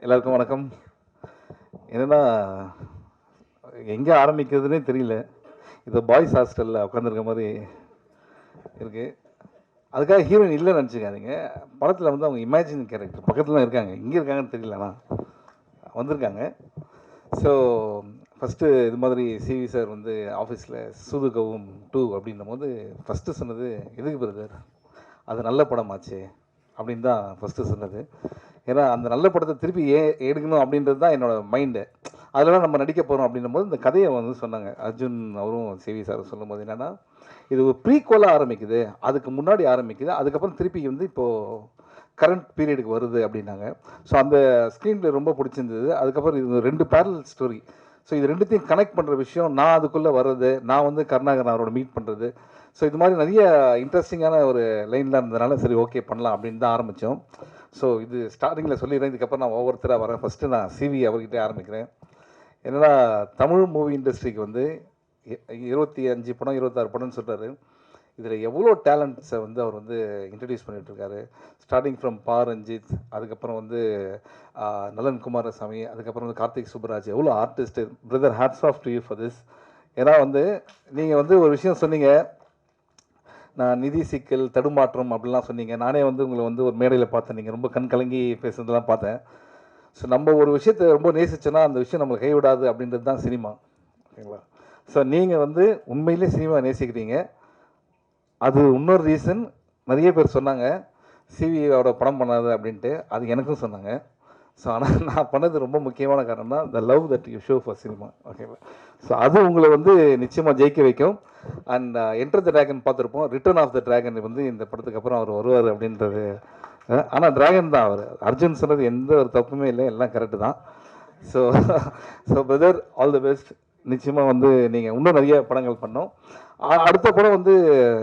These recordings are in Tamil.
எல்லாருக்கும் வணக்கம். என்னென்னா, எங்கே ஆரம்பிக்கிறதுனே தெரியல. இது பாய்ஸ் ஹாஸ்டலில் உட்காந்துருக்க மாதிரி இருக்குது. அதுக்காக ஹீரோயின் இல்லைன்னு நினச்சிக்காதீங்க. படத்தில் வந்து அவங்க இமேஜின் கேரக்டர் பக்கத்தில் தான் இருக்காங்க. இங்கே இருக்காங்கன்னு தெரியல, ஆனால் வந்திருக்காங்க. ஸோ ஃபஸ்ட்டு இது மாதிரி சிவி சார் வந்து ஆஃபீஸில் சூதுகவும் 2 அப்படின்னும் போது ஃபஸ்ட்டு சொன்னது, எதுக்கு பிரதர், அது நல்ல படமாச்சு அப்படின்னு தான் ஃபஸ்ட்டு சொன்னது. ஏன்னா அந்த நல்ல படத்தை திருப்பி எடுக்கணும் அப்படின்றது தான் என்னோடய மைண்டு. அதெல்லாம் நம்ம நடிக்க போகிறோம் அப்படின்னும் போது இந்த கதையை வந்து சொன்னாங்க. அர்ஜுன் அவரும் சிவி சாரும் சொல்லும் போது என்னென்னா, இது ஒரு ப்ரீக்வலாக ஆரம்பிக்குது, அதுக்கு முன்னாடி ஆரம்பிக்குது, அதுக்கப்புறம் திருப்பி வந்து இப்போது கரண்ட் பீரியடுக்கு வருது அப்படின்னாங்க. ஸோ அந்த ஸ்க்ரீன் பிளே ரொம்ப பிடிச்சிருந்தது. அதுக்கப்புறம் இது 2 பேரல் ஸ்டோரி. ஸோ இது ரெண்டுத்தையும் கனெக்ட் பண்ணுற விஷயம், நான் அதுக்குள்ளே வர்றது, நான் வந்து கருணாகரன் அவரோட மீட் பண்ணுறது. ஸோ இது மாதிரி நிறைய இன்ட்ரெஸ்டிங்கான ஒரு லைன்லாம் இருந்ததுனால சரி ஓகே பண்ணலாம் அப்படின்னு தான் ஆரம்பித்தோம். ஸோ இது ஸ்டார்டிங்கில் சொல்லிடுறேன். இதுக்கப்புறம் நான் ஒவ்வொருத்தராக வரேன். ஃபஸ்ட்டு நான் சிவி அவர்கிட்டே ஆரம்பிக்கிறேன். என்னென்னா, தமிழ் மூவி இண்டஸ்ட்ரிக்கு வந்து 25 படம் 26 படம்னு சொல்கிறாரு. இதில் எவ்வளோ டேலண்ட்ஸை வந்து அவர் வந்து இன்ட்ரடியூஸ் பண்ணிகிட்ருக்காரு. ஸ்டார்டிங் ஃப்ரம் பா ரஞ்சித், அதுக்கப்புறம் வந்து நலன் குமாரசாமி, அதுக்கப்புறம் வந்து கார்த்திக் சுப்பராஜ், எவ்வளோ artist. Brother, hats off to you for this. ஏன்னா வந்து நீங்கள் வந்து ஒரு விஷயம் சொன்னீங்க, நான் நிதி சிக்கல் தடுமாற்றம் அப்படிலாம் சொன்னீங்க. நானே வந்து உங்களை வந்து ஒரு மேடையில் பார்த்தேன், நீங்கள் ரொம்ப கண் கலங்கி பேசுனதெல்லாம் பார்த்தேன். ஸோ நம்ம ஒரு விஷயத்தை ரொம்ப நேசிச்சோன்னா அந்த விஷயம் நம்மளை கைவிடாது அப்படின்றது தான் சினிமா, ஓகேங்களா? ஸோ நீங்கள் வந்து உண்மையிலே சினிமா நேசிக்கிறீங்க. அது இன்னொரு ரீசன். நிறைய பேர் சொன்னாங்க சிவியோட படம் பண்ணாது அப்படின்ட்டு, அது எனக்கும் சொன்னாங்க. ஸோ ஆனால் நான் பண்ணது ரொம்ப முக்கியமான காரணம் தான் the love that you show for cinema, ஓகேவா? ஸோ அது உங்களை வந்து நிச்சயமாக ஜெயிக்க வைக்கும். அண்ட் என்டர் த ட்ராகன் பார்த்துருப்போம். ரிட்டர்ன் ஆஃப் த ட்ராகன் வந்து இந்த படத்துக்கு அப்புறம் அவர் வருவார் அப்படின்றது. ஆனால் ட்ராகன் தான் அவர். அர்ஜுன் சொன்னது எந்த ஒரு தப்புமே இல்லை, எல்லாம் கரெக்டு தான். So so brother, all the best. நிச்சயமாக வந்து நீங்கள் இன்னும் நிறைய படங்கள் பண்ணோம். அடுத்த படம் வந்து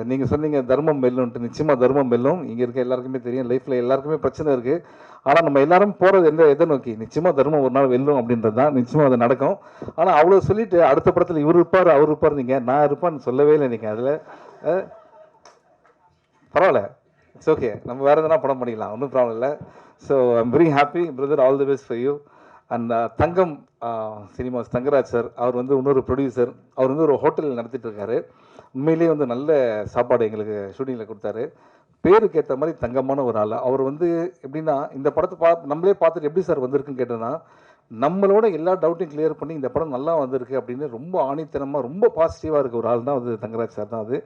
நீங்கள் சொன்னீங்க தர்மம் வெல்லும்ன்ட்டு. நிச்சயமாக தர்மம் வெல்லும். இங்கே இருக்க எல்லாருக்குமே தெரியும், லைஃப்பில் எல்லாருக்குமே பிரச்சனை இருக்குது. ஆனால் நம்ம எல்லாரும் போகிறது எதை நோக்கி? நிச்சயமாக தர்மம் ஒரு நாள் வெல்லும் அப்படின்றது தான். நிச்சயமாக அது நடக்கும். ஆனால் அவ்வளோ சொல்லிவிட்டு அடுத்த படத்தில் இவர் இருப்பார் அவர் இருப்பார், நீங்கள் நான் இருப்பான்னு சொல்லவே இல்லை. நீங்கள் அதில் பரவாயில்ல, இட்ஸ் ஓகே. நம்ம வேறு எதனா படம் பண்ணிக்கலாம், ஒன்றும் ப்ராப்ளம் இல்லை. So I'm very happy brother, all the best for you. And Thangam cinemas Thangaraj sir, அவர் வந்து இன்னொரு ப்ரொடியூசர். அவர் வந்து ஒரு ஹோட்டல் நடத்திட்டு இருக்காரு. உண்மையிலேயே வந்து நல்ல சாப்பாடு எங்களுக்கு ஷூட்டிங்கில் கொடுத்தாரு. பேருக்கு ஏற்ற மாதிரி தங்கமான ஒரு ஆள். அவர் வந்து எப்படின்னா, இந்த படத்தை நம்மளே பார்த்துட்டு எப்படி சார் வந்திருக்குன்னு கேட்டோன்னா, நம்மளோட எல்லா டவுட்டையும் கிளியர் பண்ணி இந்த படம் நல்லா வந்திருக்கு அப்படின்னு ரொம்ப ஆணித்தனமாக ரொம்ப பாசிட்டிவாக இருக்க ஒரு ஆள் தான் வந்து தங்கராஜ் சார் தான். அது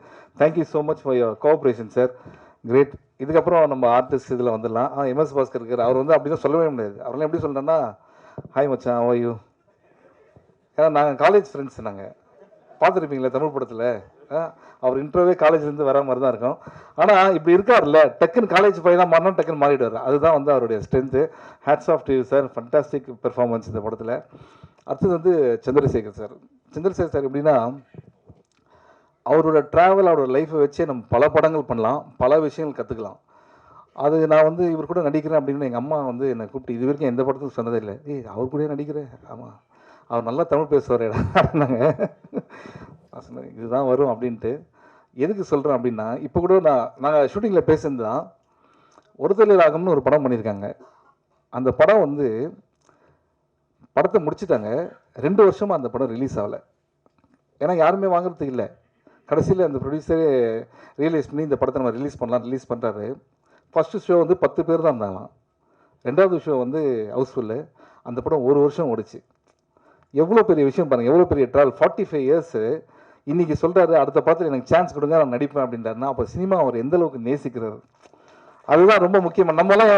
thank you so much for your cooperation sir, great. இதுக்கப்புறம் நம்ம ஆர்டிஸ்ட் இதில் வந்துடலாம். எம்எஸ் பாஸ்கர் இருக்கார். அவர் வந்து அப்படி தான் சொல்லவே முடியாது. அவரெல்லாம் எப்படி சொல்கிறேன்னா, ஹாய் மச்சான், ஹவ் ஆர் யூ? ஏன்னா நாங்கள் காலேஜ் ஃப்ரெண்ட்ஸ். நாங்கள் பார்த்துருப்பீங்களே தமிழ் படத்தில், அவர் இன்டர்வியூவே காலேஜ்லேருந்து வர மாதிரி தான் இருக்கும். ஆனால் இப்படி இருக்கார்ல, டக்குன்னு காலேஜ் பையனாக மாறினா டக்குன்னு மாறிடுவார். அதுதான் வந்து அவருடைய strength. Hats off to you sir, fantastic performance இந்த படத்தில். அடுத்தது வந்து சந்திரசேகர் சார். சந்திரசேகர் சார் எப்படின்னா, அவரோட ட்ராவல், அவரோட லைஃப்பை வச்சே நம்ம பல படங்கள் பண்ணலாம், பல விஷயங்கள் கற்றுக்கலாம். அது நான் வந்து இவர் கூட நடிக்கிறேன் அப்படின்னு எங்கள் அம்மா வந்து என்னை கூப்பிட்டு இது வரைக்கும் எந்த படத்துக்கும் சொன்னதே இல்லை. அவர் கூட நடிக்கிறேன், ஆமாம் அவர் நல்லா தமிழ் பேசுவார் அப்படின்னாங்க. நான் சொன்னேன் இதுதான் வரும் அப்படின்ட்டு. எதுக்கு சொல்கிறேன் அப்படின்னா, இப்போ கூட நாங்கள் ஷூட்டிங்கில் பேசுனது தான். ஒருதலை ராகம்னு ஒரு படம் பண்ணியிருக்காங்க. அந்த படம் வந்து படத்தை முடிச்சுட்டாங்க. 2 வருஷமாக அந்த படம் ரிலீஸ் ஆகலை. ஏன்னா யாருமே வாங்குறதுக்கு இல்லை. கடைசியில் அந்த ப்ரொடியூசரே ரியலைஸ் பண்ணி இந்த படத்தை நம்ம ரிலீஸ் பண்ணுறாரு. ஃபஸ்ட்டு ஷோ வந்து 10 பேர் தான் இருந்தாங்களாம். 2வது ஷோ வந்து ஹவுஸ்ஃபுல்லு. அந்த படம் 1 வருஷம் ஓடிச்சு. எவ்வளோ பெரிய விஷயம் பாருங்கள், எவ்வளோ பெரிய ட்ராவல். 45 இயர்ஸு. இன்றைக்கி சொல்கிறாரு அடுத்த படத்தில் எனக்கு சான்ஸ் கொடுங்க, நான் நடிப்பேன் அப்படின்றாருன்னா, அப்போ சினிமா அவர் எந்த அளவுக்கு நேசிக்கிறார். அதுதான் ரொம்ப முக்கியமாக.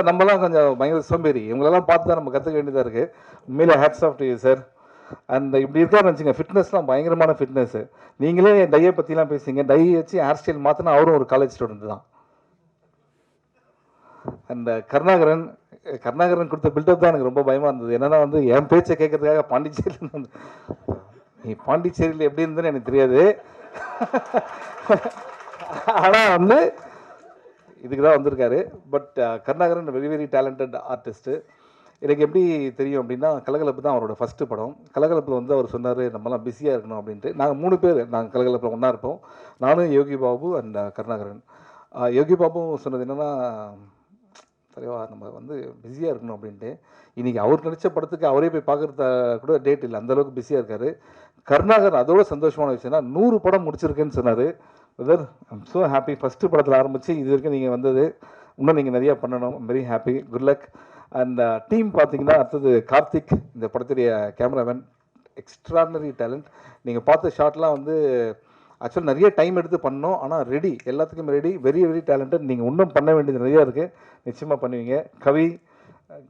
நம்மலாம் கொஞ்சம் பயங்கர சோம்பேறி. இவங்களெல்லாம் பார்த்து தான் நம்ம கற்றுக்க வேண்டியதாக இருக்குது. உண்மையிலே hats off to you sir. அந்த இப்படி இருக்காருன்னு வச்சுங்க, ஃபிட்னஸ்லாம் பயங்கரமான ஃபிட்னஸ்ஸு. நீங்களே டையை பற்றிலாம் பேசுங்க. டை வச்சு ஹேர் ஸ்டைல் மாற்றினா அவரும் ஒரு காலேஜ் ஸ்டூடெண்ட் தான். அந்த கருணாகரன் கொடுத்த பில்டப் தான் எனக்கு ரொம்ப பயமாக இருந்தது. என்னென்னா வந்து என் பேச்சை கேட்கறதுக்காக பாண்டிச்சேரியில் வந்து, நீ பாண்டிச்சேரியில் எப்படி இருந்ததுன்னு எனக்கு தெரியாது. ஆனால் வந்து இதுக்கு தான் வந்திருக்காரு. But Karunakaran very very talented artist. எனக்கு எப்படி தெரியும் அப்படின்னா, கலகலப்பு தான் அவரோட ஃபஸ்ட்டு படம். கலகலப்பில் வந்து அவர் சொன்னார் நம்மலாம் பிஸியாக இருக்கணும் அப்படின்ட்டு. நாங்கள் 3 பேர் நாங்கள் கலகலப்பில் ஒன்றா இருப்போம். நானும் யோகி பாபு அண்ட் கருணாகரன். யோகி பாபு சொன்னது என்னென்னா, தலைவா நம்ம வந்து பிஸியாக இருக்கணும் அப்படின்ட்டு. இன்றைக்கி அவர் நடித்த படத்துக்கு அவரே போய் பார்க்குறத கூட டேட் இல்லை, அந்தளவுக்கு பிஸியாக இருக்கார். கருணாகர் அதோட சந்தோஷமான விஷயம்னா 100 படம் முடிச்சிருக்கேன்னு சொன்னார். Brother I'm so happy. First படத்தில் ஆரம்பித்து இது வரைக்கும் நீங்கள் வந்தது, இன்னும் நீங்கள் நிறையா பண்ணணும். Very happy, good luck. And team பார்த்தீங்கன்னா அடுத்தது கார்த்திக், இந்த படத்துடைய கேமராமேன், எக்ஸ்ட்ராடனரி டேலண்ட். நீங்கள் பார்த்த ஷாட்லாம் வந்து ஆக்சுவலாக நிறைய டைம் எடுத்து பண்ணோம், ஆனால் ரெடி, எல்லாத்துக்கும் ரெடி, வெரி வெரி டேலண்டட். நீங்கள் இன்னும் பண்ண வேண்டியது நிறையா இருக்குது, நிச்சயமாக பண்ணுவீங்க. Kavi,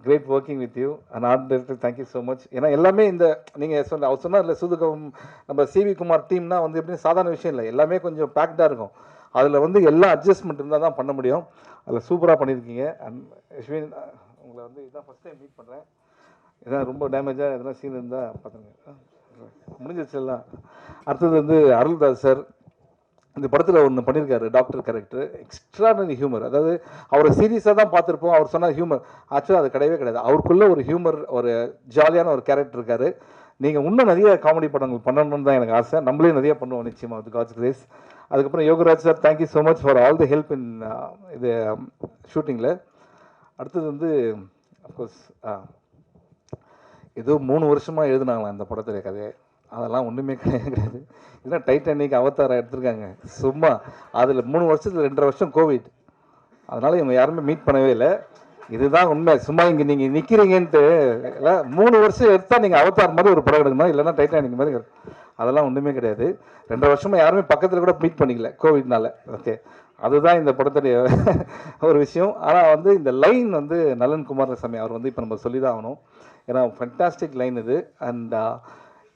great working with you. And art director, thank you so much. ஏன்னா எல்லாமே இந்த நீங்கள் அவர் சொன்னார் இல்லை, சூதுகம் நம்ம சிவி குமார் டீம்னா வந்து எப்படின்னு சாதாரண விஷயம் இல்லை, எல்லாமே கொஞ்சம் பேக்டாக இருக்கும். அதில் வந்து எல்லா அட்ஜஸ்ட்மெண்ட் இருந்தால் தான் பண்ண முடியும். அதில் சூப்பராக பண்ணியிருக்கீங்க. அண்ட் அஸ்வின், உங்களை வந்து இதுதான் ஃபஸ்ட் டைம் மீட் பண்ணுறேன். இதான் ரொம்ப டேமேஜாக எதனா சீன் இருந்தால் பார்த்துங்க, முடிஞ்சிச்சு எல்லாம். அடுத்தது வந்து அருள்தாஸ் சார், இந்த படத்தில் ஒன்று பண்ணியிருக்காரு, டாக்டர் கேரக்டர், எக்ஸ்ட்ராடனரி ஹியூமர். அதாவது அவரை சீரியஸாக தான் பார்த்துருப்போம், அவர் சொன்ன ஹியூமர் ஆக்சுவலாக அது கிடையவே கிடையாது. அவருக்குள்ளே ஒரு ஹியூமர், ஒரு ஜாலியான ஒரு கேரக்டர் இருக்கார். நீங்கள் இன்னும் நிறைய காமெடி படங்கள் பண்ணணும்னு தான் எனக்கு ஆசை. நம்மளே நிறைய பண்ணுவோம் நிச்சயமாக, வித் காட்ஸ் கிரேஸ். அதுக்கப்புறம் Yogaraj sir, thank you so much for all the help in இது ஷூட்டிங்கில். அடுத்தது வந்து அஃப்கோர்ஸ் ஏதோ 3 வருஷமாக எழுதுனாங்களாம் இந்த படத்துடைய கதையை, அதெல்லாம் ஒன்றுமே கிடையாது. இதெல்லாம் டைட்டானிக், அவதாரம் எடுத்திருக்காங்க சும்மா. அதில் 3 வருஷத்தில் 2.5 வருஷம் கோவிட், அதனால் இவங்க யாருமே மீட் பண்ணவே இல்லை. இதுதான் உண்மை. சும்மா இங்கே நீங்கள் நிற்கிறீங்கன்ட்டு இல்லை, 3 வருஷம் எடுத்தால் நீங்கள் அவதார் மாதிரி ஒரு படம் எடுக்கணும், இல்லைன்னா டைட்டானிக் மாதிரி. அதெல்லாம் ஒன்றுமே கிடையாது. 2.5 வருஷமாக யாருமே பக்கத்தில் கூட மீட் பண்ணிக்கல கோவிட்னால. ஓகே, அதுதான் இந்த படத்துடைய ஒரு விஷயம். ஆனால் வந்து இந்த லைன் வந்து நலன் குமாரசாமி அவர் வந்து இப்போ நம்ம சொல்லி தான் ஆகணும், ஏன்னா ஃபென்டாஸ்டிக் லைன் இது. அண்ட்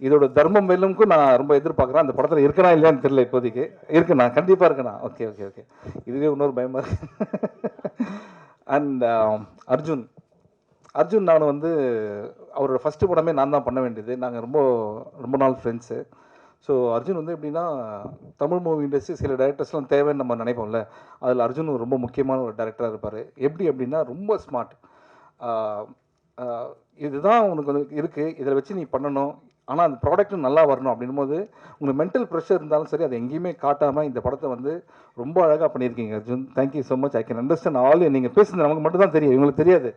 இதோட தர்மம் வெல்லும்க்கும் நான் ரொம்ப எதிர்பார்க்குறேன். அந்த படத்தில் இருக்கனா இல்லையான்னு தெரியல, இப்போதைக்கு இருக்குண்ணா, கண்டிப்பாக இருக்குண்ணா. ஓகே ஓகே ஓகே, இதுவே இன்னொரு பயமாக இருக்கு. அண்ட் அர்ஜுன் நான் வந்து அவரோட ஃபஸ்ட்டு படமே நான் தான் பண்ண வேண்டியது. நாங்கள் ரொம்ப நாள் ஃப்ரெண்ட்ஸு. ஸோ அர்ஜுன் வந்து எப்படின்னா, தமிழ் மூவி இண்டஸ்ட்ரி சில டைரக்டர்ஸ்லாம் தேவைன்னு நம்ம நினைப்போம்ல, அதில் அர்ஜுன் ரொம்ப முக்கியமான ஒரு டைரக்டராக இருப்பார். எப்படி அப்படின்னா, ரொம்ப ஸ்மார்ட். இதுதான் உனக்கு வந்து இருக்குது, இதில் வச்சு நீ பண்ணணும், ஆனால் அந்த ப்ராடக்ட்டும் நல்லா வரணும். அப்படின்போது உங்களுக்கு மென்டல் ப்ரெஷர் இருந்தாலும் சரி, அதை எங்கேயுமே காட்டாமல் இந்த படத்தை வந்து ரொம்ப அழகாக பண்ணியிருக்கீங்க Arjun. Thank you so much. I can understand all. நீங்கள் பேசுனது நமக்கு மட்டும் தான் தெரியும், இவங்களுக்கு தெரியாது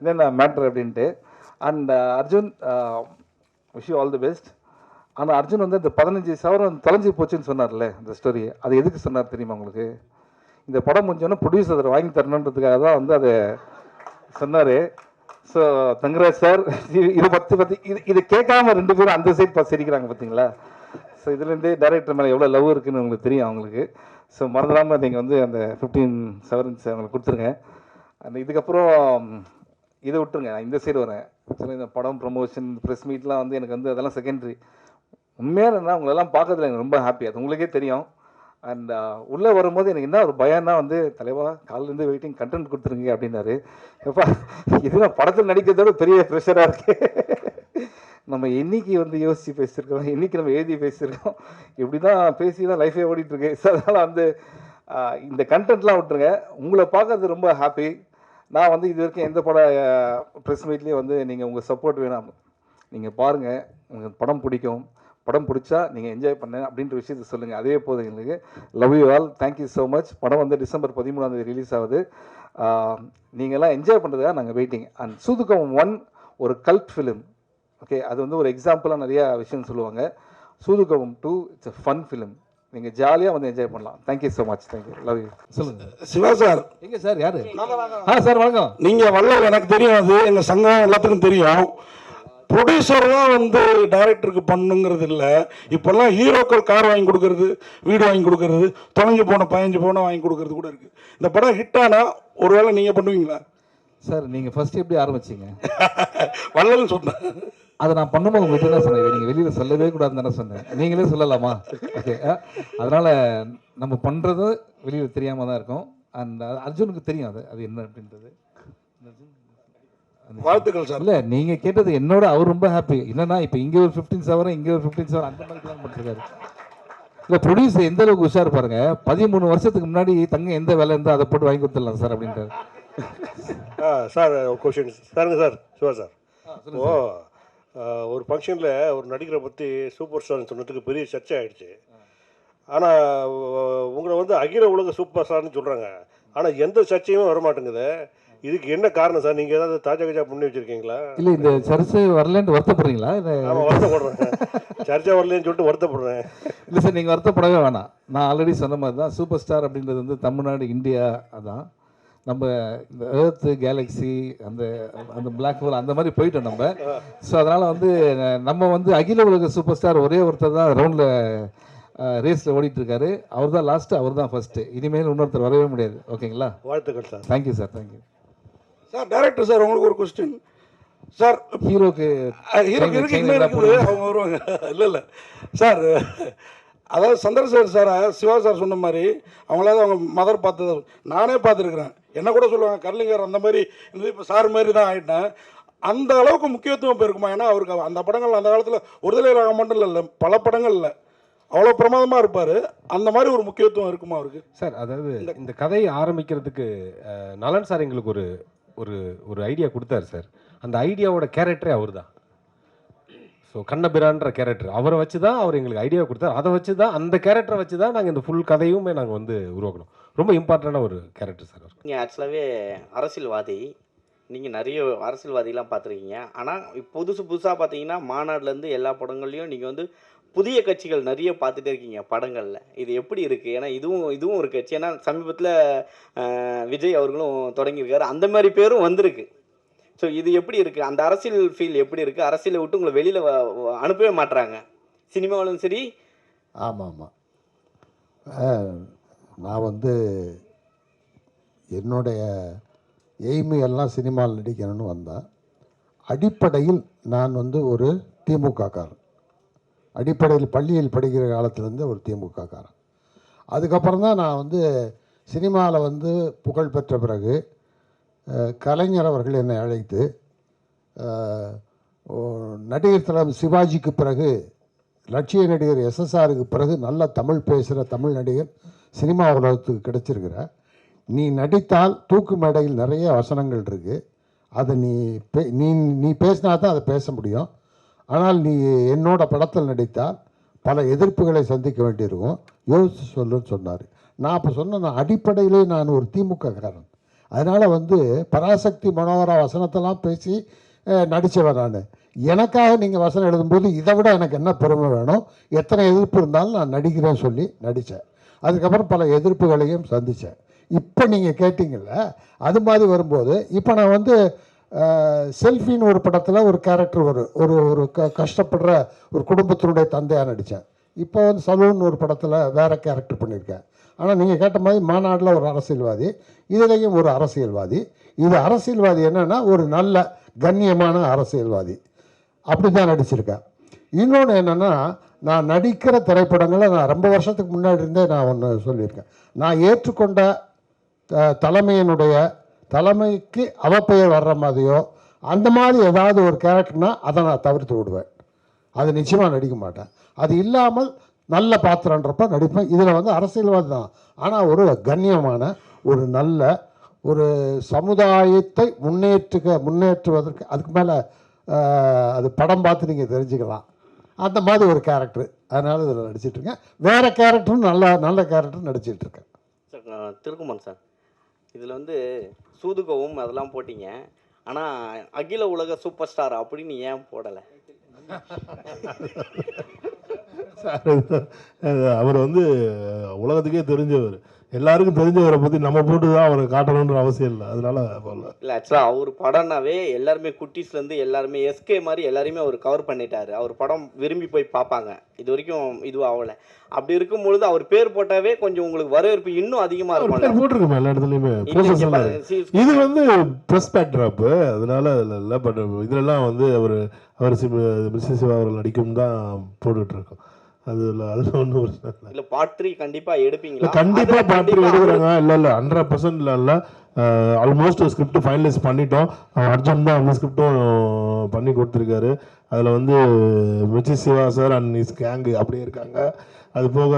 என்னென்ன மேட்ரு அப்படின்ட்டு. And Arjun, wish you all the best. ஆனால் அர்ஜுன் வந்து இந்த 15 சவரம் தொலைஞ்சி போச்சுன்னு சொன்னார்ல, இந்த ஸ்டோரி, அது எதுக்கு சொன்னார் தெரியுமா உங்களுக்கு? இந்த படம் முடிஞ்சோன்னா ப்ரொடியூசர் அதை வாங்கி தரணுன்றதுக்காக தான் வந்து அதை சொன்னார். ஸோ தங்கராஜ் சார், இதை பற்றி இது கேட்காம 2 பேரும் அந்த சைட் பார்த்து சிரிக்கிறாங்க பார்த்தீங்களா? ஸோ இதுலேருந்தே டைரக்டர் மேலே எவ்வளோ லவ் இருக்குன்னு உங்களுக்கு தெரியும் அவங்களுக்கு. ஸோ மறந்துடாமல் நீங்கள் வந்து அந்த 15 செவரன்ஸ் அவங்களுக்கு கொடுத்துருங்க. அந்த இதுக்கப்புறம் இதை விட்டுருங்க, நான் இந்த சைடு வரேன். ஆக்சுவலாக இந்த படம் ப்ரொமோஷன், ப்ரெஸ் மீட்லாம் வந்து எனக்கு வந்து அதெல்லாம் செகண்டரி. உண்மையாக என்ன, உங்களெல்லாம் பார்க்கறதுல எனக்கு ரொம்ப ஹாப்பி, அது உங்களுக்கே தெரியும். அண்ட் உள்ளே வரும்போது எனக்கு என்ன ஒரு பயம்னா வந்து, தலைவா காலிலேருந்து வெயிட்டிங், கண்டென்ட் கொடுத்துருங்க அப்படின்னாரு. எப்பா, இது நான் படத்தில் நடிக்கிறதோட பெரிய ப்ரெஷராக இருக்கு. நம்ம என்னைக்கு வந்து யோசித்து பேசியிருக்கோம், என்னைக்கு நம்ம எழுதி பேசியிருக்கோம், இப்படி தான் பேசி தான் லைஃபே ஓடிட்டுருக்கு. ஸோ அதனால் வந்து இந்த கண்டென்ட்லாம் விட்டுருங்க. உங்களை பார்க்கறது ரொம்ப ஹாப்பி. நான் வந்து இது வரைக்கும் எந்த பட ப்ரெஸ் மீட்லேயும் வந்து நீங்கள் உங்கள் சப்போர்ட் வேணும், நீங்கள் பாருங்கள், உங்களுக்கு படம் பிடிக்கும், படம் பிடிச்சா நீங்கள் என்ஜாய் பண்ண அப்படின்ற விஷயத்தை சொல்லுங்கள், அதே போதும் எங்களுக்கு. Love you all, thank you so much. படம் வந்து டிசம்பர் 13 ரிலீஸ் ஆகுது. நீங்கள்லாம் என்ஜாய் பண்ணுறதுக்காக நாங்கள் வெயிட்டிங். அண்ட் சூதுகம் 1 ஒரு கல்ட் ஃபிலிம். ஓகே, அது வந்து ஒரு எக்ஸாம்பிளாக நிறையா விஷயம் சொல்லுவாங்க. சூதுகம் 2 இட்ஸ் அ ஃபன் ஃபிலிம். நீங்கள் ஜாலியாக வந்து என்ஜாய் பண்ணலாம். Thank you so much. Thank you, love you. சொல்லுங்கள் சிவா சார். எங்கே சார், யார்? சார் வணக்கம். நீங்கள் வல்லவர், எனக்கு தெரியும், அது எங்கள் சங்கம் எல்லாத்துக்கும் தெரியும். ப்ரொடியூசர் தான் வந்து டைரக்டருக்கு பண்ணுங்கிறது இல்லை. இப்போல்லாம் ஹீரோக்கள் கார் வாங்கி கொடுக்கறது, வீடு வாங்கி கொடுக்கறது, தொலைஞ்சு போன 15 பவுனை வாங்கி கொடுக்கறது கூட இருக்குது. இந்த படம் ஹிட் ஆனால் ஒருவேளை நீங்கள் பண்ணுவீங்களா சார்? நீங்கள் ஃபஸ்ட்டு எப்படி ஆரம்பிச்சிங்க? வள்ளல்னு சொன்னேன். அதை நான் பண்ணும்போது உங்கள்கிட்ட தான் சொன்னேன், நீங்கள் வெளியில் சொல்லவே கூடாதுன்னு தானே சொன்னேன். நீங்களே சொல்லலாமா? ஓகே, அதனால் நம்ம பண்ணுறது வெளியில் தெரியாமல் தான் இருக்கும். அண்ட் அர்ஜுனுக்கு தெரியும் அது என்ன அப்படின்றது. வாழ்த்துக்கள் சார். இல்லை, நீங்கள் கேட்டது என்னோட அவர் ரொம்ப ஹாப்பி. என்னன்னா இப்போ இங்கே ஒரு 15 சவரம், இங்கே ஒரு 15 சவரம், அந்த மாதிரி பிளான் பண்ணிருக்காரு. இல்லை, ப்ரொடியூசர் எந்த அளவுக்கு உஷார் பாருங்க. 13 வருஷத்துக்கு முன்னாடி தங்க எந்த வேலை இருந்தால் அதை போட்டு வாங்கி கொடுத்துடலாம் சார் அப்படின்றாரு. சார் கொஷின் சாருங்க சார், சிவா சார். ஓ, ஒரு ஃபங்க்ஷனில் ஒரு நடிகரை பற்றி சூப்பர் ஸ்டார்னு சொன்னதுக்கு பெரிய சர்ச்சை ஆகிடுச்சு. ஆனால் உங்களை வந்து அகில உலக சூப்பர் ஸ்டார்னு சொல்கிறாங்க, ஆனால் எந்த சர்ச்சையுமே வரமாட்டேங்குது. இதுக்கு என்ன காரணம் சார்? நீங்கள் ஏதாவது தாஜா கஜா பண்ணி வச்சுருக்கீங்களா? இல்லை, இந்த சர்ச்சை வரலன்ட்டு வருத்தப்படுறீங்களா? இல்லை ஆமாம், வருத்தப்படுறேன். சர்ச்சை வரலன்னு சொல்லிட்டு வருத்தப்படுறேன். இல்லை சார், நீங்கள் வருத்தப்படவே வேணாம். நான் ஆல்ரெடி சொன்ன மாதிரி தான் சூப்பர் ஸ்டார் அப்படின்றது வந்து தமிழ்நாடு, இந்தியா, அதான் நம்ம இந்த ஏர்த்து கேலக்ஸி, அந்த அந்த பிளாக் ஹோல் அந்த மாதிரி போயிட்டோம் நம்ம. ஸோ அதனால் வந்து நம்ம வந்து அகில உலக சூப்பர் ஸ்டார் ஒரே ஒருத்தர் தான் ரவுண்டில் ரேஸில் ஓடிட்டுருக்காரு. அவர் தான் லாஸ்ட்டு, அவர் தான் ஃபஸ்ட்டு. இனிமேல் இன்னொருத்தர் வரவே முடியாது. ஓகேங்களா? வாழ்த்துக்கள் sir. Thank you sir, thank you sir. Director sir, உங்களுக்கு ஒரு கொஸ்டின் சார். ஹீரோக்கு இருக்கு இன்னும் இருக்குது, அவங்க வருவாங்க. இல்லை சார், அதாவது சந்திரசேகர் சாரை சிவா சார் சொன்ன மாதிரி அவங்களாவது அவங்க மதர் பார்த்தது நானே பார்த்துருக்குறேன். என்ன கூட சொல்லுவாங்க கர்லிங்கர் அந்த மாதிரி இந்த இப்போ சார் மாதிரி தான் ஆகிட்டேன். அந்த அளவுக்கு முக்கியத்துவம் இப்போ இருக்குமா? ஏன்னா அவருக்கு அந்த படங்கள் அந்த காலத்தில் ஒருதலை ராகம் மட்டும் இல்லை, பல படங்களில் அவ்வளோ பிரமாதமாக இருப்பார். அந்த மாதிரி ஒரு முக்கியத்துவம் இருக்குமா அவருக்கு? சார், அதாவது இந்த கதையை ஆரம்பிக்கிறதுக்கு நலன் சார் எங்களுக்கு ஒரு ஒரு ஒரு ஐடியா கொடுத்தாரு சார். அந்த ஐடியாவோட கேரக்டரே அவர் தான். ஸோ கண்ணபிரான்ற கேரக்டர் அவரை வச்சு தான் அவர் எங்களுக்கு ஐடியா கொடுத்தாரு. அதை வச்சு தான், அந்த கேரக்டரை வச்சு தான் நாங்கள் இந்த ஃபுல் கதையுமே நாங்கள் வந்து உருவாக்கணும். ரொம்ப இம்பார்ட்டண்டான ஒரு கேரக்டர் சார் அவர். நீங்கள் ஆக்சுவலாகவே அரசியல்வாதி, நீங்கள் நிறைய அரசியல்வாதிலாம் பார்த்துருக்கீங்க. ஆனால் புதுசாக பார்த்தீங்கன்னா மாநாடுலேருந்து எல்லா படங்கள்லையும் நீங்கள் வந்து புதிய கட்சிகள் நிறைய பார்த்துட்டே இருக்கீங்க படங்களில். இது எப்படி இருக்குது? ஏன்னா இதுவும் ஒரு கட்சி. ஏன்னா சமீபத்தில் விஜய் அவர்களும் தொடங்கியிருக்காரு, அந்த மாதிரி பேரும் வந்திருக்கு. ஸோ இது எப்படி இருக்குது? அந்த அரசியல் ஃபீல் எப்படி இருக்குது? அரசியலை விட்டு உங்களை வெளியில் அனுப்பவே மாட்டுறாங்க, சினிமாவிலும் சரி. ஆமாம் ஆமாம். நான் வந்து என்னுடைய எய்மு எல்லாம் சினிமாவில் நடிக்கணும்னு வந்தேன். அடிப்படையில் நான் வந்து ஒரு திமுககாரன். அடிப்படையில் பள்ளியில் படிக்கிற காலத்துலேருந்து ஒரு திமுககாரன். அதுக்கப்புறம் தான் நான் வந்து சினிமாவில் வந்து புகழ் பெற்ற பிறகு கலைஞர் அவர்கள் என்னை அழைத்து நடிகர் தலம் சிவாஜிக்கு பிறகு லட்சிய நடிகர் எஸ்எஸ்ஆருக்கு பிறகு நல்ல தமிழ் பேசுகிற தமிழ் நடிகர் சினிமா உலகத்துக்கு கிடைச்சிருக்கிற, நீ நடித்தால் தூக்கு மேடையில் நிறைய வசனங்கள் இருக்குது, அதை நீ பேசினா தான் அதை பேச முடியும். ஆனால் நீ என்னோட படத்தில் நடித்தால் பல எதிர்ப்புகளை சந்திக்க வேண்டியிருக்கும், யோசித்து சொல்லுன்னு சொன்னார். நான் அப்போ சொன்னேன், நான் அடிப்படையிலே நான் ஒரு திமுககாரன். அதனால் வந்து பராசக்தி மனோகரா வசனத்தெல்லாம் பேசி நடித்தவன் நான். எனக்காக நீங்கள் வசனம் எழுதும்போது இதை விட எனக்கு என்ன பெருமை வேணும்? எத்தனை எதிர்ப்பு இருந்தாலும் நான் நடிக்கிறேன்னு சொல்லி நடித்தேன். அதுக்கப்புறம் பல எதிர்ப்புகளையும் சந்தித்தேன். இப்போ நீங்கள் கேட்டிங்கள்ல, அது மாதிரி வரும்போது இப்போ நான் வந்து செல்ஃபின்னு ஒரு படத்தில் ஒரு கேரக்டர் ஒரு கஷ்டப்படுற ஒரு குடும்பத்தினுடைய தந்தையாக நடித்தேன். இப்போ வந்து சலூன் ஒரு படத்தில் வேறு கேரக்டர் பண்ணியிருக்கேன். ஆனால் நீங்கள் கேட்ட மாதிரி மாநாட்டில் ஒரு அரசியல்வாதி, இதுலேயும் ஒரு அரசியல்வாதி. இது அரசியல்வாதி என்னென்னா ஒரு நல்ல கண்ணியமான அரசியல்வாதி, அப்படி தான் நடிச்சிருக்கேன். இன்னொன்று என்னென்னா, நான் நடிக்கிற திரைப்படங்களை நான் ரொம்ப வருஷத்துக்கு முன்னாடி இருந்தே நான் ஒன்று சொல்லியிருக்கேன். நான் ஏற்றுக்கொண்ட தலைமைக்கு அவப்பெயர் வர்ற மாதிரியோ அந்த மாதிரி ஏதாவது ஒரு கேரக்டர்னால் அதை நான் தவிர்த்து விடுவேன். அது நிச்சயமாக நடிக்க மாட்டேன். அது இல்லாமல் நல்ல பாத்திரன்றப்ப நடிப்பேன். இதில் வந்து அரசியல்வாதி தான், ஆனால் ஒரு கண்ணியமான ஒரு நல்ல ஒரு சமுதாயத்தை முன்னேற்றுவதற்கு, அதுக்கு மேலே அது படம் பார்த்து நீங்கள் தெரிஞ்சுக்கலாம், அந்த மாதிரி ஒரு கேரக்டர். அதனால் இதில் நடிச்சிட்ருக்கேன். வேறு கேரக்டரும் நல்ல கேரக்டர் நடிச்சிட்ருக்கேன். சார் திருக்குமன் சார், இதில் வந்து சூதுகவும் அதெல்லாம் போட்டிங்க, ஆனால் அகில உலக சூப்பர் ஸ்டார் அப்படின்னு ஏன் போடலை? அவர் வந்து உலகத்துக்கே தெரிஞ்சவர், எல்லாருக்கும் தெரிஞ்சவரை பற்றி நம்ம போட்டு தான் அவரை காட்டணுன்ற அவசியம் இல்லை, அதனால போடல. இல்லை, ஆக்சுவலாக அவர் படம்னாவே எல்லாருமே குட்டீஸ்லேருந்து எல்லாருமே எஸ்கே மாதிரி எல்லாருமே அவர் கவர் பண்ணிட்டாரு. அவர் படம் விரும்பி போய் பார்ப்பாங்க. இது வரைக்கும் இதுவும் ஆகலை. அப்படி இருக்கும் பொழுது அவர் பேர் போட்டாவே கொஞ்சம் உங்களுக்கு வரவேற்பு இன்னும் அதிகமாக இருக்கும். போட்டிருக்கோம் எல்லா இடத்துலையுமே. இது வந்து ப்ரெஸ் பேக்ட்ராப், அதனால இல்லை. பட் இதுலலாம் வந்து அவர் மிஸ்ஸஸ் சிவா அவர்கள் நடிக்கும் தான் போட்டுட்ருக்கோம். அதில் ஒன்றும் பிரச்சனை இல்லை. இல்லை, பார்ட் 3 கண்டிப்பாக எடுப்பீங்களா? கண்டிப்பாக பார்ட் 3 எடுக்கிறாங்க. இல்லை 100% இல்லை. ஆல்மோஸ்ட் ஸ்கிரிப்ட் ஃபைனலைஸ் பண்ணிட்டோம். அர்ஜுன் தான் அந்த ஸ்கிரிப்டும் பண்ணி கொடுத்துருக்காரு. அதில் வந்து Mrs Siva sir and his gang அப்படியே இருக்காங்க. அது போக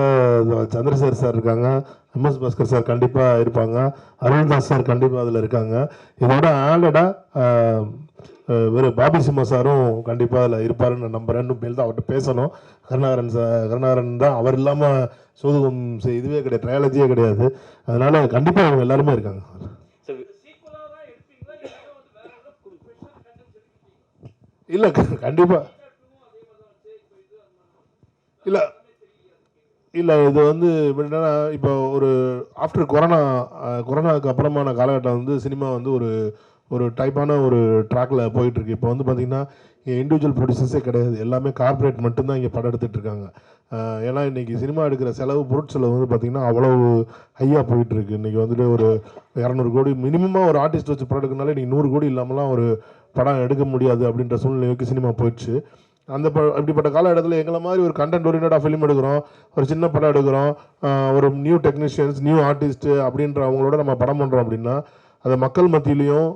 சந்திரசேகர் சார் இருக்காங்க, எம்எஸ் பாஸ்கர் சார் கண்டிப்பாக இருப்பாங்க, அருள்தாஸ் சார் கண்டிப்பாக அதில் இருக்காங்க. இதோட ஆல்ரெடாக வெறும் பாபி சிம்மா சாரும் கண்டிப்பாக அதில் இருப்பாருன்னு நான் நம்புறேன். இன்னும் மேல் தான் அவர்கிட்ட பேசணும். கருணாகரன் தான், அவர் இல்லாமல் சோதுகம் இதுவே கிடையாது, ட்ரையாலஜியே கிடையாது. அதனால கண்டிப்பாக அவங்க எல்லாருமே இருக்காங்க. இல்லை கண்டிப்பாக இல்லை இல்லை இது வந்து என்னன்னா இப்போ ஒரு ஆஃப்டர் கொரோனாவுக்கு அப்புறமான காலகட்டம் வந்து சினிமா வந்து ஒரு டைப்பான ஒரு ட்ராக்ல போயிட்டுருக்கு. இப்போ வந்து பார்த்திங்கன்னா இண்டிவிஜுவல் ப்ரொடியூசர்ஸே கிடையாது, எல்லாமே கார்ப்பரேட் மட்டும்தான் இங்கே படம் எடுத்துகிட்டு இருக்காங்க. ஏன்னா இன்றைக்கி சினிமா எடுக்கிற செலவு பொருட்செலவு வந்து பார்த்திங்கன்னா அவ்வளவு ஹையாக போயிட்டுருக்கு. இன்றைக்கி வந்துட்டு ஒரு 200 கோடி மினிமமாக ஒரு ஆர்டிஸ்ட் வச்சு படம் எடுக்கனாலே இன்றைக்கி 100 கோடி இல்லாமலாம் ஒரு படம் எடுக்க முடியாது அப்படின்ற சூழ்நிலைக்கு சினிமா போயிடுச்சு. அப்படிப்பட்ட காலகட்டத்தில் எங்களை மாதிரி ஒரு கண்டென்ட் ஓரியன்டாக ஃபிலிம் எடுக்கிறோம், ஒரு சின்ன படம் எடுக்கிறோம், ஒரு நியூ டெக்னீஷியன்ஸ் நியூ ஆர்டிஸ்ட்டு அப்படின்ற அவங்களோட நம்ம படம் பண்ணுறோம் அப்படின்னா அதை மக்கள் மத்தியிலையும்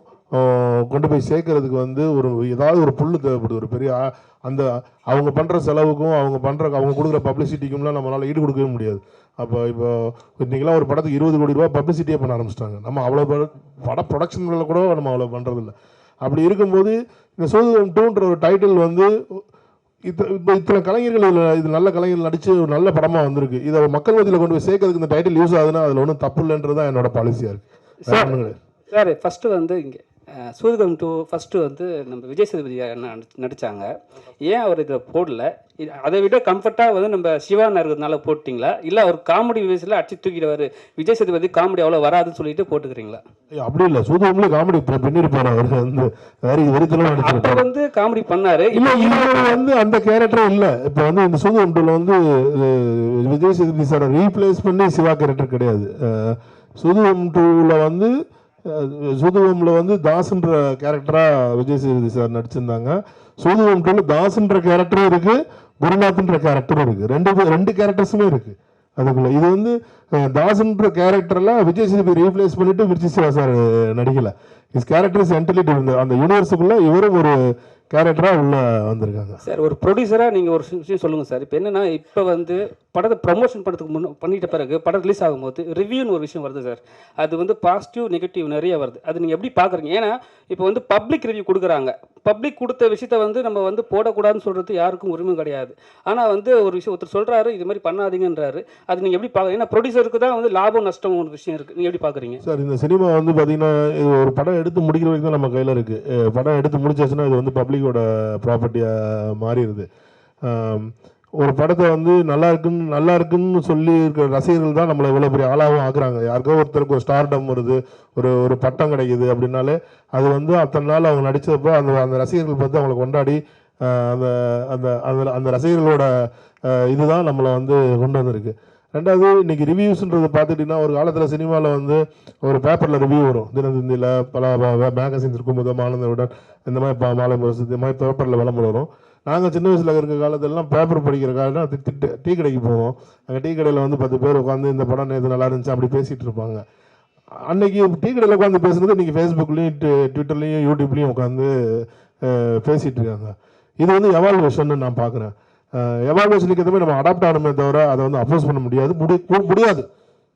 கொண்டு போய் சேர்க்கறதுக்கு வந்து ஏதாவது ஒரு புல்லு தேவைப்படுது. ஒரு பெரிய அந்த அவங்க பண்ணுற செலவுக்கும் அவங்க கொடுக்குற பப்ளிசிட்டிக்கும்லாம் நம்மளால் ஈடு கொடுக்கவே முடியாது. அப்போ இப்போ இன்றைக்கெல்லாம் ஒரு படத்துக்கு 20 கோடி ரூபா பப்ளிசிட்டியே பண்ண ஆரம்பிச்சிட்டாங்க. நம்ம அவ்வளோ பட ப்ரொடக்ஷனில் கூட நம்ம அவ்வளோ பண்ணுறதில்ல. அப்படி இருக்கும்போது இந்த சோதுகம் 2ன்ற ஒரு டைட்டில் வந்து இப்போ இத்தனை கலைஞர்கள் இது நல்ல கலைஞர்கள் நடித்து ஒரு நல்ல படமாக வந்திருக்கு. இதை மக்கள் மத்தியில் கொண்டு போய் சேர்க்கறதுக்கு இந்த டைட்டில் யூஸ் ஆகுதுன்னா அதில் ஒன்றும் தப்பு இல்லைன்றது தான் என்னோட பாலிசியாக இருக்குது. சார் ஃபஸ்ட்டு வந்து இங்கே சூதுகம் 2 ஃபஸ்ட்டு வந்து நம்ம விஜய் சேதுபதி நடித்தாங்க. ஏன் அவர் இதில் போடல? அதை விட கம்ஃபர்ட்டாக வந்து நம்ம சிவா இருக்கிறதுனால போட்டிங்களா, இல்லை அவர் காமெடி வியூஸில் அடிச்சு தூக்கிடுவார், விஜய் சேதுபதி காமெடி அவ்வளோ வராதுன்னு சொல்லிட்டு போட்டுக்கிறீங்களா? அப்படி இல்லை, சூதுகம்ல காமெடி பண்ணிருப்பாரு. அவர் வந்து அப்போ வந்து காமெடி பண்ணாரு. இல்லை இவர் வந்து அந்த கேரக்டரும் இல்லை. இப்போ வந்து இந்த சூதுகம் 2ல வந்து விஜய் சேதுபதி சாரை ரீப்ளேஸ் பண்ணி சிவா கேரக்டர் கிடையாது. சூதுகம் 2ல வந்து சூதுகம்ல வந்து தாஸ்ன்ற கேரக்டராக விஜய் சேதுபதி சார் நடிச்சிருந்தாங்க. சூதுகம் 2ல தாஸ்ன்ற கேரக்டரும் இருக்கு, குருநாத்ன்ற கேரக்டரும் இருக்கு. ரெண்டு கேரக்டர்ஸுமே இருக்கு அதுக்குள்ள. இது வந்து தாஸ்ன்ற கேரக்டர்ல விஜய் சேதுபதி ரீப்ளேஸ் பண்ணிட்டு விஜய் சிவா சார் நடிக்கல. Is character is entirely different. அந்த யூனிவர்ஸுக்குள்ள இவரும் ஒரு கேரக்டராக உள்ள வந்திருக்காங்க. சார் ஒரு ப்ரொடியூசராக நீங்கள் ஒரு விஷயம் சொல்லுங்கள் சார். இப்போ என்னென்னா, இப்போ வந்து படத்தை ப்ரமோஷன் பண்ணுறதுக்கு பண்ணிட்ட பிறகு படம் ரிலீஸ் ஆகும்போது ரிவ்யூன்னு ஒரு விஷயம் வருது சார். அது வந்து பாசிட்டிவ் நெகட்டிவ் நிறைய வருது. அது நீங்கள் எப்படி பார்க்குறீங்க? ஏன்னா இப்போ வந்து பப்ளிக் ரிவ்யூ கொடுக்குறாங்க. பப்ளிக் கொடுத்த விஷயத்தை வந்து நம்ம வந்து போடக்கூடாதுன்னு சொல்கிறது யாருக்கும் உரிமை கிடையாது. ஆனால் வந்து ஒரு விஷயம் ஒருத்தர் சொல்கிறாரு, இது மாதிரி பண்ணாதீங்கன்றாரு. அது நீங்கள் எப்படி பார்க்குறீங்க? ஏன்னா ப்ரொடியூசருக்கு தான் வந்து லாபம் நஷ்டம் ஒரு விஷயம் இருக்குது. நீங்கள் எப்படி பார்க்குறீங்க சார்? இந்த சினிமா வந்து பார்த்தீங்கன்னா ஒரு படம் எடுத்து முடிக்கிற வரைக்கும் தான் நம்ம கையில் இருக்குது. படம் எடுத்து முடிச்சாச்சுன்னா இது வந்து பப்ளிக்கோட ப்ராப்பர்ட்டியாக மாறிடுது. ஒரு படத்தை வந்து நல்லா இருக்குன்னு சொல்லி இருக்கிற ரசிகர்கள் தான் நம்மளை இவ்வளோ பெரிய ஆளாகவும் ஆக்குறாங்க. யாருக்கோ ஒருத்தருக்கு ஒரு ஸ்டார்டம் வருது, ஒரு பட்டம் கிடைக்குது அப்படின்னாலே அது வந்து அத்தனை நாள் அவங்க நடித்தப்போ அந்த ரசிகர்கள் பார்த்து அவங்களை கொண்டாடி அந்த அந்த அந்த அந்த ரசிகர்களோட இதுதான் நம்மளை வந்து கொண்டு வந்திருக்கு. ரெண்டாவது, இன்னைக்கு ரிவ்யூஸ்ன்றது பார்த்துட்டிங்கன்னா ஒரு காலத்தில் சினிமாவில் வந்து ஒரு பேப்பரில் ரிவ்யூ வரும். தினத்தந்தியில் பல மேகசின்ஸ் இருக்கும், ஆனந்தவுடன் இந்த மாதிரி மாலை முரசு இந்த மாதிரி பேப்பரில் விளம்பரம் வரும். நாங்கள் சின்ன வயசில் இருக்கிற காலத்திலலாம் பேப்பர் படிக்கிற காலம் டீ கடைக்கு போவோம். அங்கே டீ கடையில் வந்து 10 பேர் உட்காந்து இந்த படம் நேற்று நல்லா இருந்துச்சு அப்படி பேசிகிட்டு இருப்பாங்க. அன்னைக்கு டீ கடையில் உட்காந்து பேசுனது இன்றைக்கி ஃபேஸ்புக்லேயும் ட்விட்டர்லேயும் யூடியூப்லேயும் உட்காந்து பேசிகிட்டு இருக்காங்க. இது வந்து எவால்வேஷன் நான் பார்க்குறேன். எவால்வேஷனுக்கு எதுவுமே நம்ம அடாப்ட் ஆகணுமே தவிர அதை வந்து அப்போஸ் பண்ண முடியாது.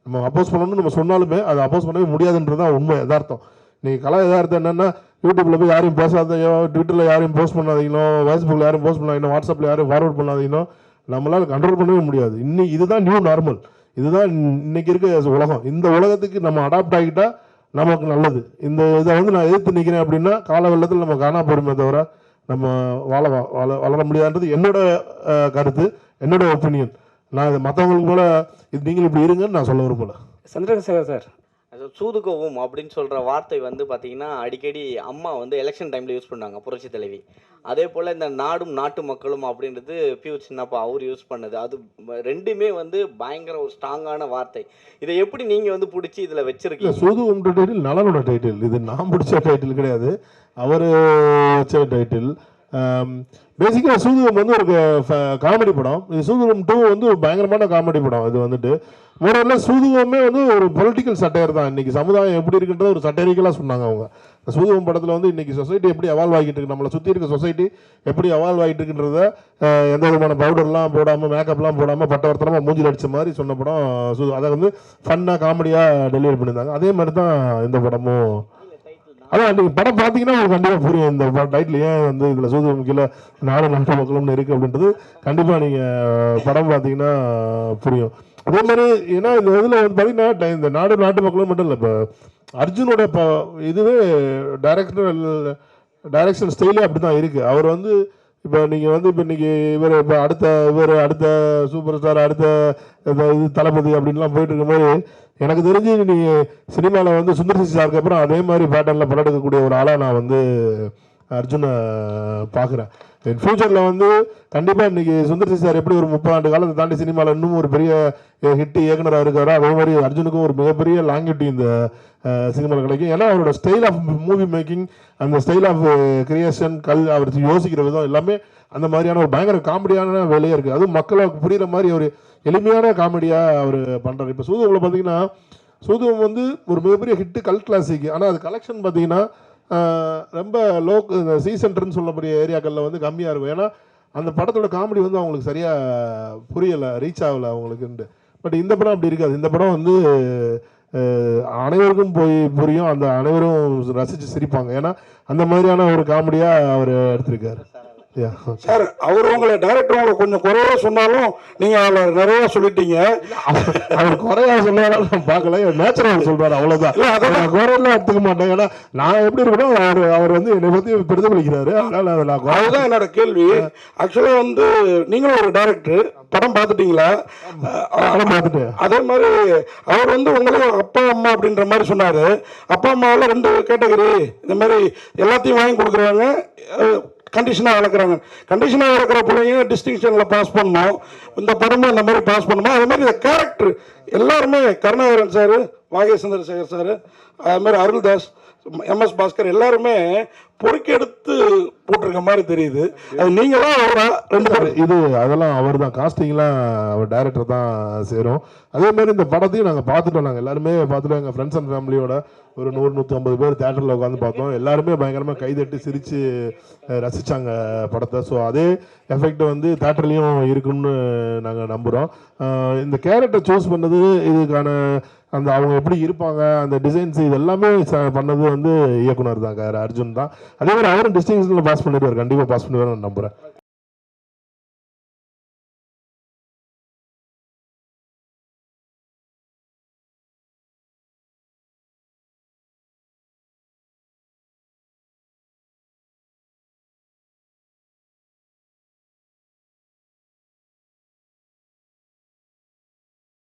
நம்ம அப்போஸ் பண்ணணும்னு நம்ம சொன்னாலுமே அதை அப்போஸ் பண்ணவே முடியாதுன்றது தான் உண்மை, யதார்த்தம். நீங்கள் கலா யதார்த்தம் என்னென்னா, யூடியூப்பில் போய் யாரையும் பேசாதையோ, ட்விட்டரில் யாரையும் போஸ்ட் பண்ணாதீங்களோ, ஃபேஸ்புக்கில் யாரையும் போஸ்ட் பண்ணாதீங்களோ, வாட்ஸ்அப்பில் யாரையும் ஃபார்வர்ட் பண்ணாதீங்களோ, நம்மளால் கண்ட்ரோல் பண்ணவே முடியாது. இதுதான் நியூ நார்மல். இதுதான் இன்னைக்கு இருக்க உலகம். இந்த உலகத்துக்கு நம்ம அடாப்ட் ஆகிட்டால் நமக்கு நல்லது. இதை வந்து நான் எதிர்த்து நிற்கிறேன் அப்படின்னா கால வெள்ளத்தில் நம்ம காணா போடுமே தவிர நம்ம வளர முடியாதுன்றது என்னோட கருத்து, என்னோட ஒப்பீனியன். நான் இது மற்றவங்களுக்கு போல இது நீங்கள் இப்படி இருங்கன்னு நான் சொல்ல விரும்பல. சந்திரசேகர் சார், சூதுகவும் அப்படின்னு சொல்கிற வார்த்தை வந்து பார்த்திங்கன்னா அடிக்கடி அம்மா வந்து எலெக்ஷன் டைமில் யூஸ் பண்ணாங்க, புரட்சி தலைவி. அதே போல் இந்த நாடும் நாட்டு மக்களும் அப்படின்றது பியூ சின்னப்பா அவர் யூஸ் பண்ணது. அது ரெண்டுமே வந்து பயங்கர ஒரு ஸ்ட்ராங்கான வார்த்தை. இதை எப்படி நீங்கள் வந்து பிடிச்சி இதில் வச்சுருக்கீங்க? சூதுகம் டைட்டில் நலனோட டைட்டில், இது நான் பிடிச்ச டைட்டில் கிடையாது, அவர் வச்ச டைட்டில். பேசிக்காக சூதுகம் வந்து ஒரு காமெடி படம். இது சூதுகம் 2 வந்து ஒரு பயங்கரமான காமெடி படம். இது வந்துட்டு முதல்ல சூதுகமே வந்து ஒரு பொலிட்டிக்கல் சட்டையர் தான். இன்றைக்கி சமுதாயம் எப்படி இருக்குன்றத ஒரு சட்டைரிக்கலாக சொன்னாங்க அவங்க. சூதுகம் படத்தில் வந்து இன்றைக்கி சொசைட்டி எப்படி எவால்வ் ஆகிட்டு இருக்கு, நம்மளை சுற்றி இருக்க சொசைட்டி எப்படி எவால்வ் ஆகிட்டு இருக்குன்றத எந்த விதமான பவுடர்லாம் போடாமல் மேக்கப்லாம் போடாமல் பட்டவர்த்தனமாக மூஞ்சில் அடித்த மாதிரி சொன்ன படம். அதை வந்து ஃபன்னாக காமெடியாக டெலிவரி பண்ணியிருந்தாங்க. அதே மாதிரி தான் இந்த படமும். அதான் நீங்கள் படம் பார்த்தீங்கன்னா உங்களுக்கு கண்டிப்பாக புரியும் இந்த டைட்டில் ஏன் வந்து இதில் சூதுகம் கீழே நாடு நாட்டு மக்களும்னு இருக்குது அப்படின்றது கண்டிப்பாக நீங்கள் படம் பார்த்தீங்கன்னா புரியும். அதே மாதிரி ஏன்னா இந்த இதில் வந்து பார்த்தீங்கன்னா இந்த நாடு நாட்டு மக்களும் மட்டும் இல்லை, இப்போ அர்ஜுனோட இதுவே டைரக்ஷன் ஸ்டைலே அப்படி தான் இருக்குது. அவர் வந்து இப்போ நீங்கள் வந்து இப்போ இன்றைக்கி இப்போ அடுத்த சூப்பர் ஸ்டார் அடுத்த இது தளபதி அப்படின்லாம் போயிட்டு இருக்கும்போது எனக்கு தெரிஞ்சு நீங்கள் சினிமாவில் வந்து சுந்தர் சி சாருக்கு அப்புறம் அதே மாதிரி பேட்டர்னில் படம் எடுக்கக்கூடிய ஒரு ஆளாக நான் வந்து அர்ஜுனை பார்க்குறேன். இன் ஃபியூச்சரில் வந்து கண்டிப்பாக இன்றைக்கி சுந்தர் சி சார் எப்படி ஒரு 30 ஆண்டு காலத்தை தாண்டி சினிமாவில் இன்னும் ஒரு பெரிய ஹிட் இயக்குனராக இருக்காரோ அதே மாதிரி அர்ஜுனுக்கும் ஒரு மிகப்பெரிய லாங்கிட்டி இந்த சினிமாவில் கிடைக்கும். ஏன்னா அவரோட ஸ்டைல் ஆஃப் மூவி மேக்கிங், அந்த ஸ்டைல் ஆஃப் கிரியேஷன், அவர் யோசிக்கிற விதம் எல்லாமே அந்த மாதிரியான ஒரு பயங்கர காமெடியான வேலையாக இருக்குது. அதுவும் மக்களுக்கு புரிகிற மாதிரி ஒரு எளிமையான காமெடியாக அவர் பண்ணுறாரு. இப்போ சூதுவமில் பார்த்தீங்கன்னா சூதுவம் வந்து ஒரு மிகப்பெரிய ஹிட்டு கல் கிளாசிக். ஆனால் அது கலெக்ஷன் பார்த்தீங்கன்னா ரொம்ப இந்த சென்டர்னு சொல்லக்கூடிய ஏரியாக்களில் வந்து கம்மியாக இருக்கும். ஏன்னா அந்த படத்தோட காமெடி வந்து அவங்களுக்கு சரியாக புரியலை, ரீச் ஆகலை அவங்களுக்குன்ட்டு. பட் இந்த படம் அப்படி இருக்காது. இந்த படம் வந்து அனைவருக்கும் போய் புரியும், அந்த அனைவரும் ரசித்து சிரிப்பாங்க. ஏன்னா அந்த மாதிரியான ஒரு காமெடியாக அவர் எடுத்திருக்காரு. சார் அவர் உங்களை டைரக்டர் உங்களை கொஞ்சம் குறைவா சொன்னாலும் நீங்கள் அதில் நிறையா சொல்லிட்டீங்க. அவர் குறையா சொன்னாலும் நான் பார்க்கல, நேச்சுரல் சொல்றாரு அவ்வளோதான். நான் குறையெல்லாம் எடுத்துக்க மாட்டேன். ஏன்னா நான் எப்படி இருக்கணும் அவர் வந்து என்னை பற்றி பிரதிபலிக்கிறாரு. அதனால அதை நான் அதுதான் என்னோட கேள்வி. ஆக்சுவலாக வந்து நீங்களும் ஒரு டைரக்டர், படம் பார்த்துட்டீங்களா? படம் பார்த்துட்டேன். அதே மாதிரி அவர் வந்து உங்களையும் அப்பா அம்மா அப்படின்ற மாதிரி சொன்னார். அப்பா அம்மாவில் 2 கேட்டகரி, இந்த மாதிரி எல்லாத்தையும் வாங்கி கொடுக்குறாங்க, கண்டிஷனாக வளர்க்குறாங்க. கண்டிஷனாக வளர்க்குற பிள்ளைங்க டிஸ்டிங்ஷனில் பாஸ் பண்ணணும், இந்த படமும் இந்த மாதிரி பாஸ் பண்ணணும். அது மாதிரி இந்த கேரக்டர் எல்லாருமே, கருணாகரன் சார், வாகேஷ் சந்திரசேகர் சார், அது மாதிரி அருள்தாஸ், MS பாஸ்கர் எல்லாருமே பொறுக்கி எடுத்து போட்டிருக்க மாதிரி தெரியுது. அது நீங்களாம் அவரா? 2 பேரும் இது அதெல்லாம் அவர் தான், காஸ்டிங்லாம் அவர் டைரக்டர் தான் சேரும். அதே மாதிரி இந்த படத்தையும் நாங்கள் பார்த்துட்டோம். நாங்கள் எல்லாருமே பார்த்துட்டோம். எங்கள் ஃப்ரெண்ட்ஸ் அண்ட் ஃபேமிலியோட ஒரு 100-150 பேர் தேட்டரில் உட்காந்து பார்த்தோம். எல்லாருமே பயங்கரமாக கைதட்டி சிரித்து ரசித்தாங்க படத்தை. ஸோ அதே எஃபெக்ட் வந்து தேட்டர்லேயும் இருக்குன்னு நாங்கள் நம்புகிறோம். இந்த கேரக்டர் சூஸ் பண்ணது, இதுக்கான அந்த அவங்க எப்படி இருப்பாங்க, அந்த டிசைன்ஸ், இது எல்லாமே பண்ணது வந்து இயக்குனர் தான், அர்ஜுன் தான். அதே மாதிரி அவரும் டிஸ்டிங்ஷனில் பாஸ் பண்ணிடுவார், கண்டிப்பாக பாஸ் பண்ணிடுவார் நான் நம்புகிறேன்.